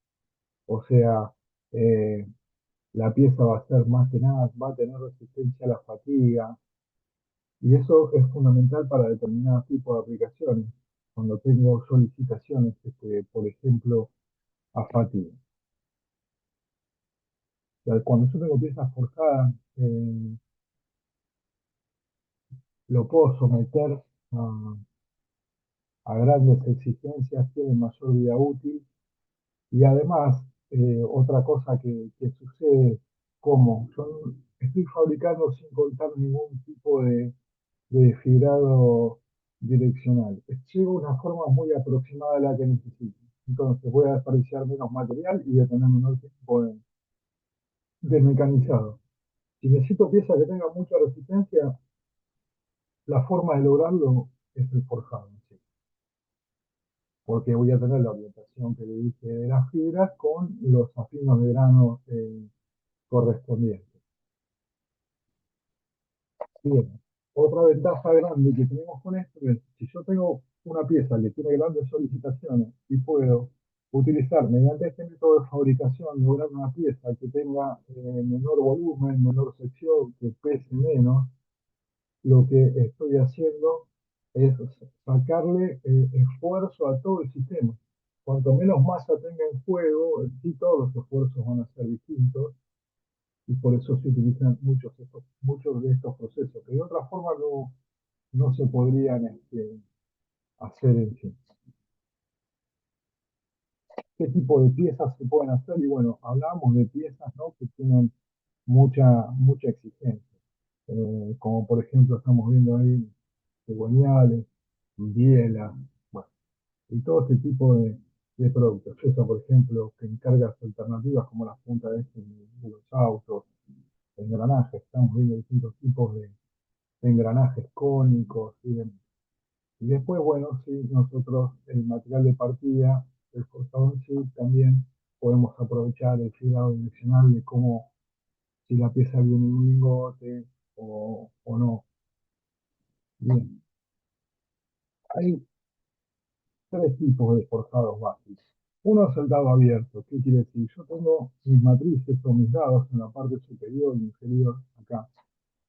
O sea, eh, la pieza va a ser más tenaz, va a tener resistencia a la fatiga, y eso es fundamental para determinados tipos de aplicaciones. Cuando tengo solicitaciones, por ejemplo, a fatiga. O sea, cuando yo tengo piezas forjadas, lo puedo someter a grandes exigencias, tiene mayor vida útil. Y además, otra cosa que sucede, como yo estoy fabricando sin contar ningún tipo de fibrado direccional, llevo una forma muy aproximada de la que necesito. Entonces voy a desperdiciar menos material y voy a tener menor tiempo de mecanizado. Si necesito piezas que tengan mucha resistencia, la forma de lograrlo es el forjado, ¿sí? Porque voy a tener la orientación que le dije de las fibras con los afinos de grano correspondientes. Bien, otra ventaja grande que tenemos con esto es, si yo tengo una pieza que tiene grandes solicitaciones y puedo utilizar mediante este método de fabricación, lograr una pieza que tenga menor volumen, menor sección, que pese menos, lo que estoy haciendo es sacarle esfuerzo a todo el sistema. Cuanto menos masa tenga en juego, sí todos los esfuerzos van a ser distintos y por eso se utilizan muchos de estos procesos, que de otra forma no se podrían hacer en sí. ¿Qué tipo de piezas se pueden hacer? Y bueno, hablamos de piezas, ¿no?, que tienen mucha exigencia. Como por ejemplo estamos viendo ahí cigüeñales, bielas, bueno, y todo este tipo de productos. Eso, por ejemplo, que encargas alternativas como las puntas de los autos, engranajes. Estamos viendo distintos tipos de engranajes cónicos y demás. Y después, bueno, sí, nosotros el material de partida, el forjado en sí, también podemos aprovechar el fibrado direccional de cómo, si la pieza viene en un lingote o no. Bien, hay tres tipos de forjados básicos. Uno es el dado abierto. ¿Qué quiere decir? Yo tengo mis matrices o mis dados en la parte superior y inferior, acá.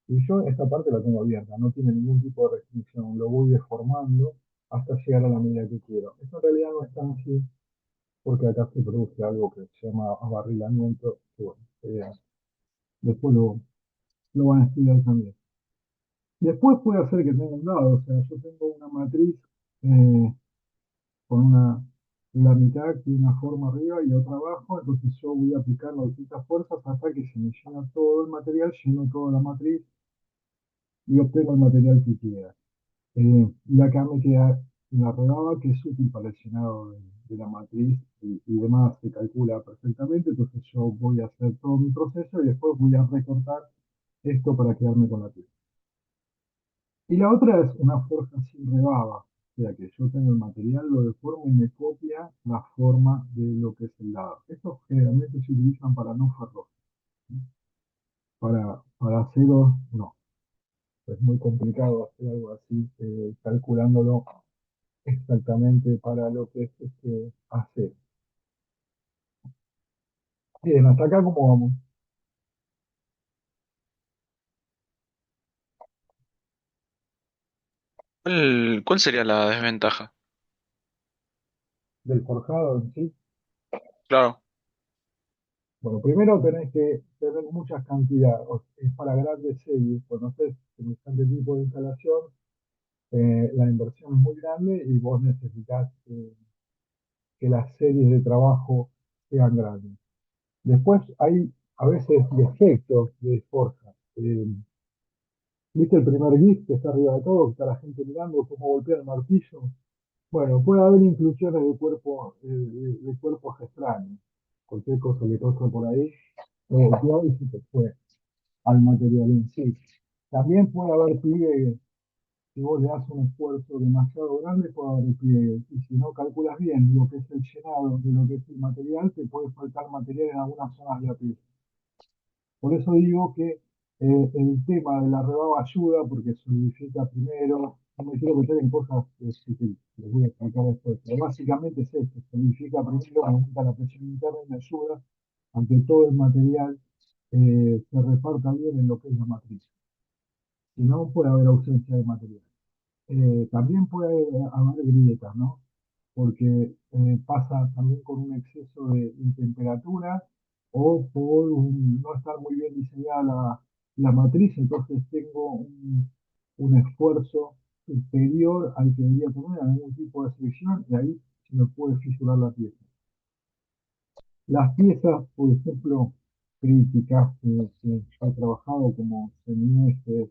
Y yo esta parte la tengo abierta, no tiene ningún tipo de restricción. Lo voy deformando hasta llegar a la medida que quiero. Esto en realidad no es tan así, porque acá se produce algo que se llama abarrilamiento, que bueno, después lo van a estudiar también. Después puede hacer que tenga un dado, o sea, yo tengo una matriz eh, con la mitad que una forma arriba y otra abajo, entonces yo voy aplicando distintas fuerzas hasta que se me llena todo el material, lleno toda la matriz y obtengo el material que quiera. Y acá me queda la rebaba que es útil para el llenado de la matriz y demás, se calcula perfectamente, entonces yo voy a hacer todo mi proceso y después voy a recortar esto para quedarme con la pieza. Y la otra es una forja sin rebaba, o sea que yo tengo el material, lo deformo y me copia la forma de lo que es el lado. Estos generalmente se utilizan para no ferrosos, ¿sí? Para aceros, no. Es muy complicado hacer algo así, calculándolo exactamente para lo que es acero. Bien, hasta acá cómo vamos. ¿Cuál sería la desventaja? Del forjado en sí. Claro. Bueno, primero tenés que tener muchas cantidades, es para grandes series. Cuando haces semejante tipo de instalación, la inversión es muy grande y vos necesitas que las series de trabajo sean grandes. Después hay a veces defectos de forja. ¿Viste el primer GIF que está arriba de todo, que está la gente mirando cómo golpea el martillo? Bueno, puede haber inclusiones de cuerpos extraños. Cualquier cosa que pasa por ahí, ya y se te fue al material en sí. También puede haber pliegues. Si vos le das un esfuerzo demasiado grande, puede haber pliegues. Y si no calculas bien lo que es el llenado de lo que es el material, te puede faltar material en algunas zonas de la pieza. Por eso digo que el tema de la rebaba ayuda porque solidifica primero. No me quiero meter en cosas que les voy a explicar después. Pero básicamente es esto: solidifica primero, aumenta la presión interna y me ayuda a que todo el material se reparta bien en lo que es la matriz. Si no, puede haber ausencia de material. También puede haber grietas, ¿no? Porque pasa también con un exceso de temperatura o por no estar muy bien diseñada la matriz, entonces tengo un esfuerzo superior al que debería tener en algún tipo de fricción y ahí se me puede fisurar la pieza. Las piezas, por ejemplo, críticas que he trabajado como semiejes,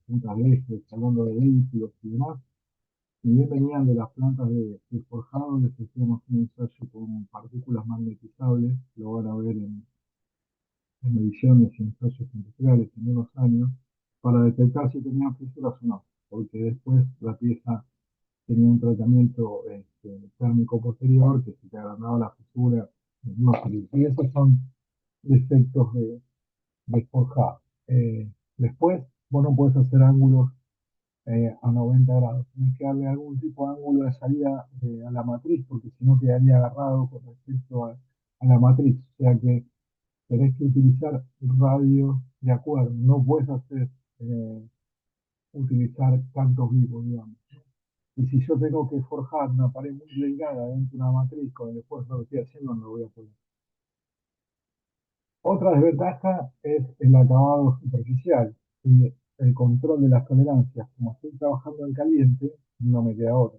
puntas de ejes, hablando de vehículos y demás, si bien venían de las plantas de forjado, les hacíamos un ensayo con partículas magnetizables, lo van a ver en mediciones y ensayos industriales en unos años, para detectar si tenían fisuras o no, porque después la pieza tenía un tratamiento térmico posterior que si te agrandaba la fisura, no servía. Y esos son defectos de forjado. Después, vos no podés hacer ángulos a 90 grados. Tienes que darle algún tipo de ángulo de salida a la matriz, porque si no quedaría agarrado con respecto a la matriz. O sea que tenés que utilizar radios de acuerdo. No puedes eh, utilizar cantos vivos, digamos. Y si yo tengo que forjar una pared muy delgada dentro de una matriz con el esfuerzo que estoy haciendo, no lo voy a poder. Otra desventaja es el acabado superficial y el control de las tolerancias. Como estoy trabajando en caliente, no me queda otra.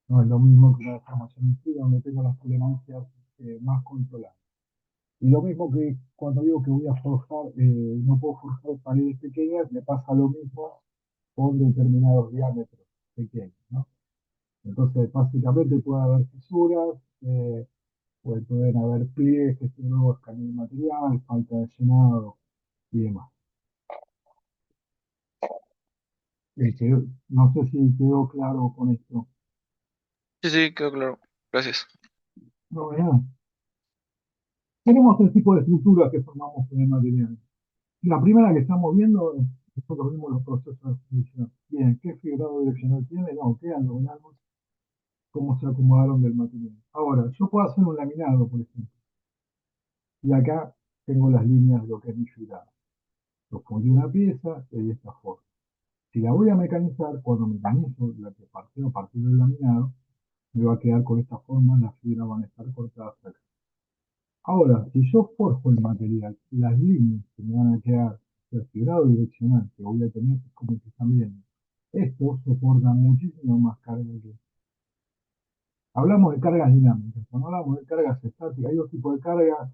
No es lo mismo que una deformación en frío, donde tengo las tolerancias más controladas. Y lo mismo que cuando digo que voy a forjar, no puedo forjar paredes pequeñas, me pasa lo mismo con determinados diámetros pequeños, ¿no? Entonces, básicamente puede haber fisuras, pueden haber pliegues que luego escanean el material, falta de llenado y demás. No sé si quedó claro con esto. Sí, sí, quedó claro. Gracias. No, ya. Tenemos tres tipos de estructuras que formamos con el material. La primera que estamos viendo es, nosotros vimos los procesos de fundición. Bien, ¿qué fibrado direccional tiene? No, ¿qué logramos? ¿Cómo se acomodaron del material? Ahora, yo puedo hacer un laminado, por ejemplo, y acá tengo las líneas de lo que es mi fibrado. Yo fundí una pieza y de esta forma. Si la voy a mecanizar, cuando mecanizo la que partió a partir del laminado, me va a quedar con esta forma, las fibras van a estar cortadas acá. Ahora, si yo forjo el material, las líneas que me van a quedar, el fibrado direccional que voy a tener, es como que están viendo. Esto soporta muchísimo más carga que. Hablamos de cargas dinámicas. Cuando hablamos de cargas estáticas, hay dos tipos de cargas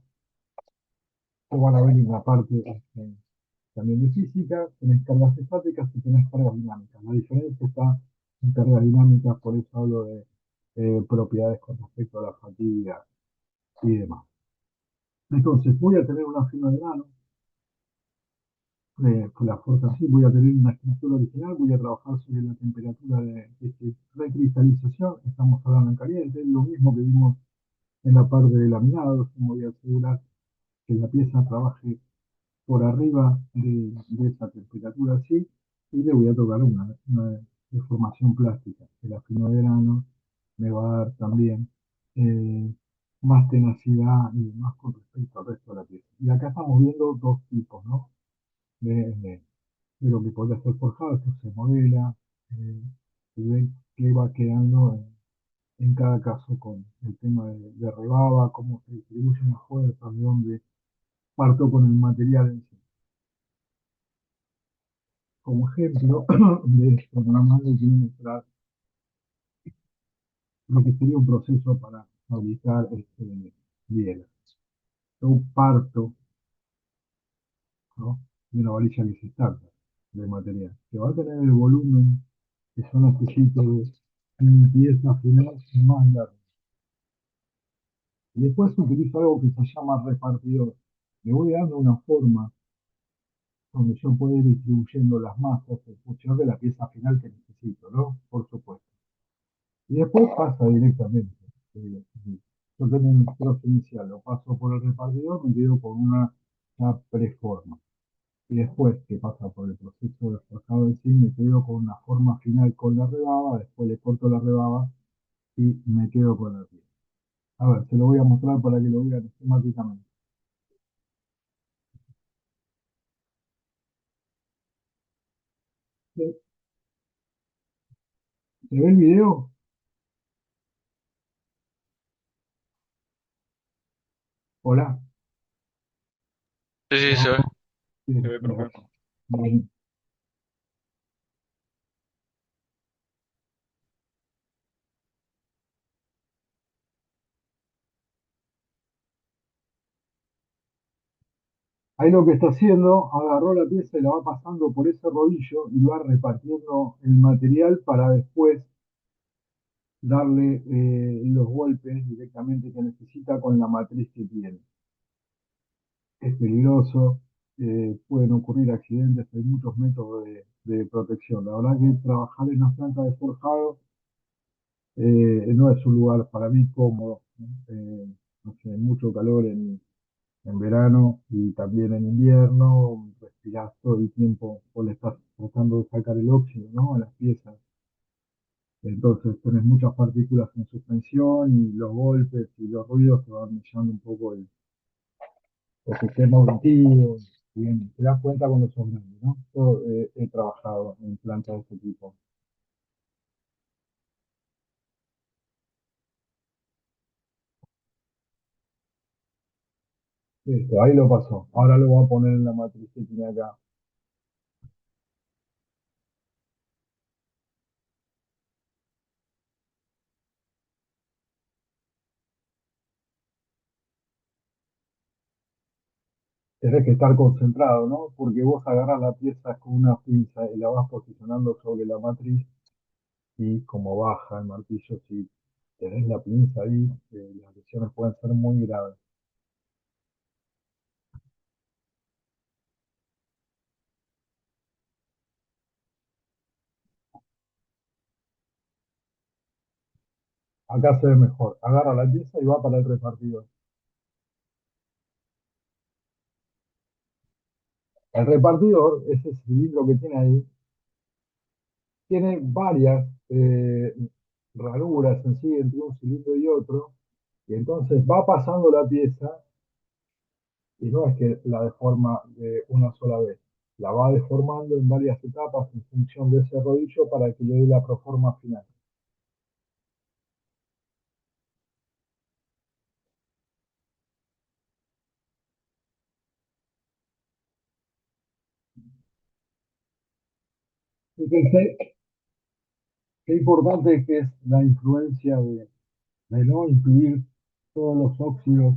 que van a ver en la parte también de física. Tenés cargas estáticas y tenés cargas dinámicas. La diferencia está en cargas dinámicas, por eso hablo de propiedades con respecto a la fatiga y demás. Entonces, voy a tener una fibra de grano con la fuerza así, voy a tener una estructura original, voy a trabajar sobre la temperatura de recristalización, estamos hablando en caliente, lo mismo que vimos en la parte de laminados, voy a asegurar que la pieza trabaje por arriba de esa temperatura así, y le voy a tocar una deformación plástica, el afino de grano me va a dar también más tenacidad y más con respecto al resto de la pieza. Y acá estamos viendo dos tipos, ¿no? de, de lo que podría ser forjado, esto se modela, eh, y ve qué va quedando en cada caso con el tema de rebaba, cómo se distribuyen las fuerzas, de dónde parto con el material en sí. Como ejemplo de esto, nada más le quiero mostrar lo que sería un proceso para fabricar hielo. Yo parto, ¿no? de una varilla que se estampa de material, que va a tener el volumen que yo necesito de mi pieza final más larga. Y después utilizo algo que se llama repartidor. Le voy dando una forma donde yo puedo ir distribuyendo las masas en función de la pieza final que necesito, ¿no? Por supuesto. Y después pasa directamente. Eh, yo tengo un trozo inicial, lo paso por el repartidor, me quedo con una ya preforma. Y después que pasa por el proceso de forjado en sí, me quedo con una forma final con la rebaba, después le corto la rebaba y me quedo con la pieza. A ver, se lo voy a mostrar para que lo vean esquemáticamente. ¿Se se ve el video? Hola. Sí, sí, se ve. No, Se bien, ve mira, perfecto. bien. Ahí lo que está haciendo, agarró la pieza y la va pasando por ese rodillo y va repartiendo el material para después darle los golpes directamente que necesita con la matriz que tiene. Es peligroso, pueden ocurrir accidentes, hay muchos métodos de protección. La verdad que trabajar en una planta de forjado no es un lugar para mí cómodo, ¿no? No sé, mucho calor en verano y también en invierno, respirás todo el tiempo o le estás tratando de sacar el óxido, ¿no? A las piezas. Entonces tenés muchas partículas en suspensión y los golpes y los ruidos te van mellando un poco el sistema auditivo. Bien, te das cuenta cuando sos grande, ¿no? Yo he trabajado en plantas de este tipo. Listo, ahí lo pasó. Ahora lo voy a poner en la matriz que tiene acá. Tenés que estar concentrado, ¿no? Porque vos agarras la pieza con una pinza y la vas posicionando sobre la matriz y como baja el martillo, si tenés la pinza ahí, las lesiones pueden ser muy graves. Acá se ve mejor. Agarra la pieza y va para el repartidor. El repartidor, ese cilindro que tiene ahí, tiene varias ranuras en sí entre un cilindro y otro, y entonces va pasando la pieza y no es que la deforma de una sola vez, la va deformando en varias etapas en función de ese rodillo para que le dé la proforma final. Fíjense qué importante que es la influencia de no incluir todos los óxidos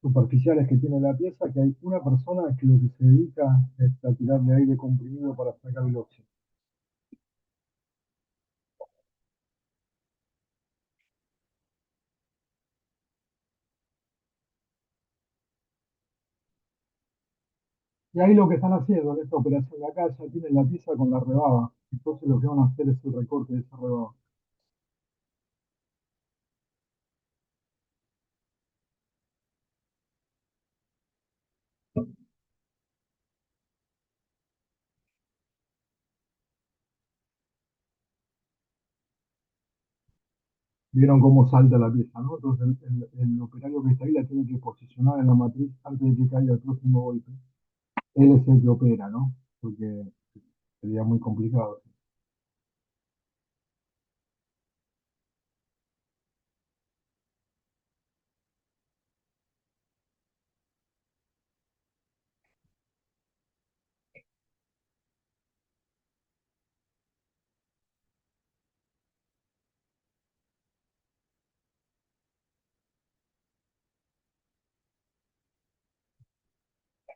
superficiales que tiene la pieza, que hay una persona que lo que se dedica es a tirarle aire comprimido para sacar el óxido. Y ahí lo que están haciendo en esta operación de acá, ya tienen la pieza con la rebaba. Entonces lo que van a hacer es el recorte de esa rebaba. Vieron cómo salta la pieza, ¿no? Entonces el operario que está ahí la tiene que posicionar en la matriz antes de que caiga el próximo golpe. Él es el que opera, ¿no? Porque sería muy complicado.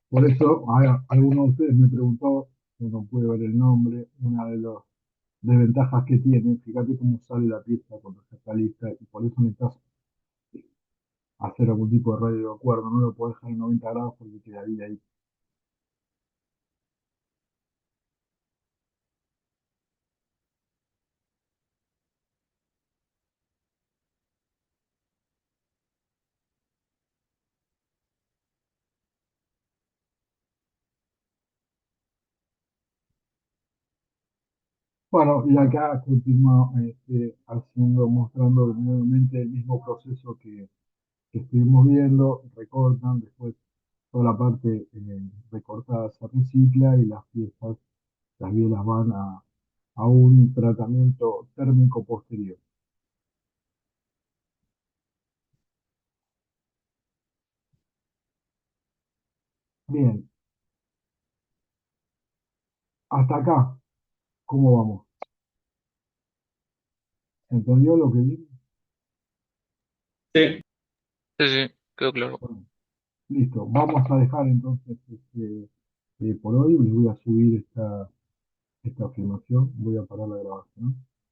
Por eso, alguno de ustedes me preguntó, uno puede ver el nombre, una de las desventajas que tiene, fíjate cómo sale la pieza cuando ya está lista, y por eso necesitas hacer algún tipo de radio de acuerdo, no lo puedes dejar en 90 grados porque quedaría ahí. Bueno, y acá continúa mostrando nuevamente el mismo proceso que estuvimos viendo, recortan, después toda la parte recortada se recicla y las piezas, las bielas van a un tratamiento térmico posterior. Bien, hasta acá, ¿cómo vamos? ¿Entendió lo que vi? Sí. Sí, sí, quedó claro. Bueno, listo, vamos a dejar entonces por hoy, les voy a subir esta filmación, voy a parar la grabación.